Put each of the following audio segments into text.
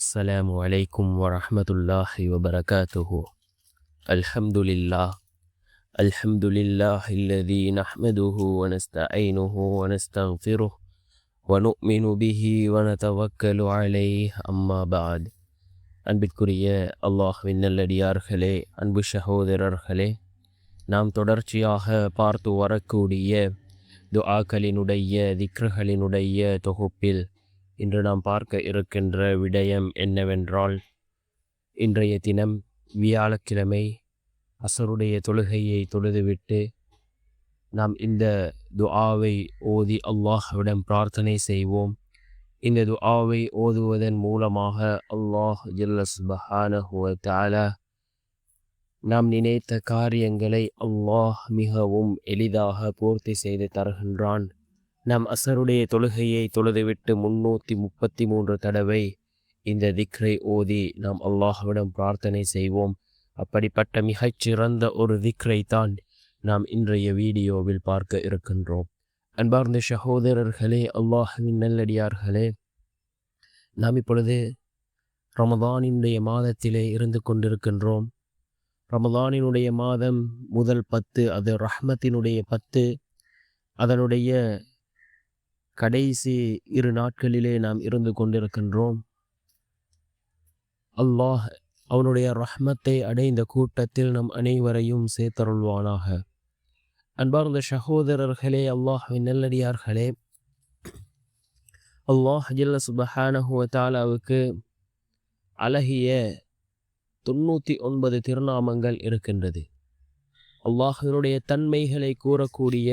السلام عليكم ورحمة الله وبركاته. الحمد لله الذي نحمده ونستعينه ونستغفره ونؤمن به ونتوكل عليه أما بعد. அன்பிற்குரிய அல்லாஹ்வின் நல்லடியார்களே, அன்பு சகோதரர்களே, நாம் தொடர்ச்சியாக பார்த்து வரக்கூடிய துஆக்களினுடைய திக்ருகளினுடைய தொகுப்பில் இன்று நாம் பார்க்க இருக்கின்ற விடயம் என்னவென்றால், இன்றைய தினம் வியாழக்கிழமை அசருடைய தொழுகையை தொழுதுவிட்டு நாம் இந்த துஆவை ஓதி அல்லாஹ்விடம் பிரார்த்தனை செய்வோம். இந்த துஆவை ஓதுவதன் மூலமாக அல்லாஹ் ஜல்ல சுப்ஹானஹு வ தஆலா நாம் நினைத்த காரியங்களை அல்லாஹ் மிகவும் எளிதாக பூர்த்தி செய்து தருகின்றான். நாம் அசருடைய தொழுகையை தொழுதுவிட்டு 333 தடவை இந்த திக்ரை ஓதி நாம் அல்லாஹ்விடம் பிரார்த்தனை செய்வோம். அப்படிப்பட்ட மிகச்சிறந்த ஒரு திக்ரை தான் நாம் இன்றைய வீடியோவில் பார்க்க இருக்கின்றோம். அன்பார்ந்த சகோதரர்களே, அல்லாஹ்வின் நல்லடியார்களே, நாம் இப்பொழுது ரமதானினுடைய மாதத்திலே இருந்து கொண்டிருக்கின்றோம். ரமதானினுடைய மாதம் முதல் 10, அது ரஹ்மத்தினுடைய 10. அதனுடைய கடைசி 2 நாட்களிலே நாம் இருந்து கொண்டிருக்கின்றோம். அல்லாஹ் அவனுடைய ரஹ்மத்தை அடைந்த கூட்டத்தில் நம் அனைவரையும் சேர்த்தருள்வானாக. அன்பார்ந்த சகோதரர்களே, அல்லாஹ்வின் நல்லடியார்களே, அல்லாஹ் ஜல்ல சுப்ஹானஹு வ தஆலாவுக்கு அழகிய 99 திருநாமங்கள் இருக்கின்றது. அல்லாஹ்வினுடைய தன்மைகளை கூறக்கூடிய,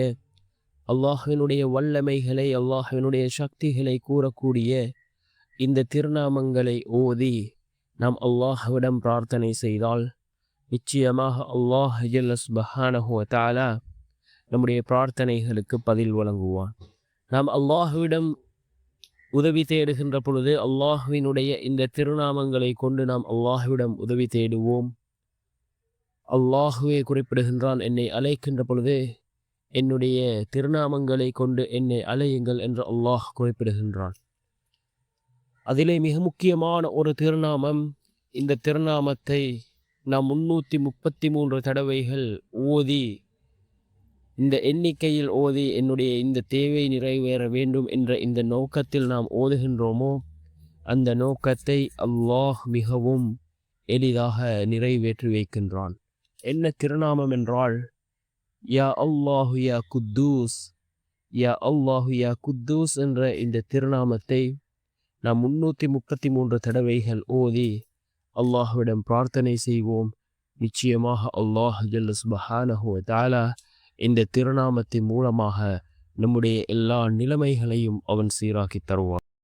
அல்லாஹ்வினுடைய வல்லமைகளை, அல்லாஹ்வினுடைய சக்திகளை கூறக்கூடிய இந்த திருநாமங்களை ஓதி நாம் அல்லாஹ்விடம் பிரார்த்தனை செய்தால் நிச்சயமாக அல்லாஹ் ஜல்ல சுப்ஹானஹு வ தஆலா நம்முடைய பிரார்த்தனைகளுக்கு பதில் வழங்குவான். நாம் அல்லாஹ்விடம் உதவி தேடுகின்ற பொழுது அல்லாஹ்வினுடைய இந்த திருநாமங்களை கொண்டு நாம் அல்லாஹ்விடம் உதவி தேடுவோம். அல்லாஹ்வே குறிப்பிடுகின்றான், என்னை அழைக்கின்ற பொழுது என்னுடைய திருநாமங்களை கொண்டு என்னை அழையுங்கள் என்று அல்லாஹ் குறிப்பிடுகின்றான். அதிலே மிக முக்கியமான ஒரு திருநாமம், இந்த திருநாமத்தை நாம் 333 தடவைகள் ஓதி, இந்த எண்ணிக்கையில் ஓதி என்னுடைய இந்த தேவை நிறைவேற வேண்டும் என்ற இந்த நோக்கத்தில் நாம் ஓதுகின்றோமோ, அந்த நோக்கத்தை அல்லாஹ் மிகவும் எளிதாக நிறைவேற்றி வைக்கின்றான். என்ன திருநாமம் என்றால், யா அல்லாஹு யா குத்தூஸ், யா அல்லாஹு யா குத்தூஸ் என்ற இந்த திருநாமத்தை நாம் 333 தடவைகள் ஓதி அல்லாஹ்விடம் பிரார்த்தனை செய்வோம். நிச்சயமாக அல்லாஹ் ஜல்ல சுப்ஹானஹு வ தஆலா இந்த திருநாமத்தின் மூலமாக நம்முடைய எல்லா நிலைமைகளையும் அவன் சீராக்கி தருவான்.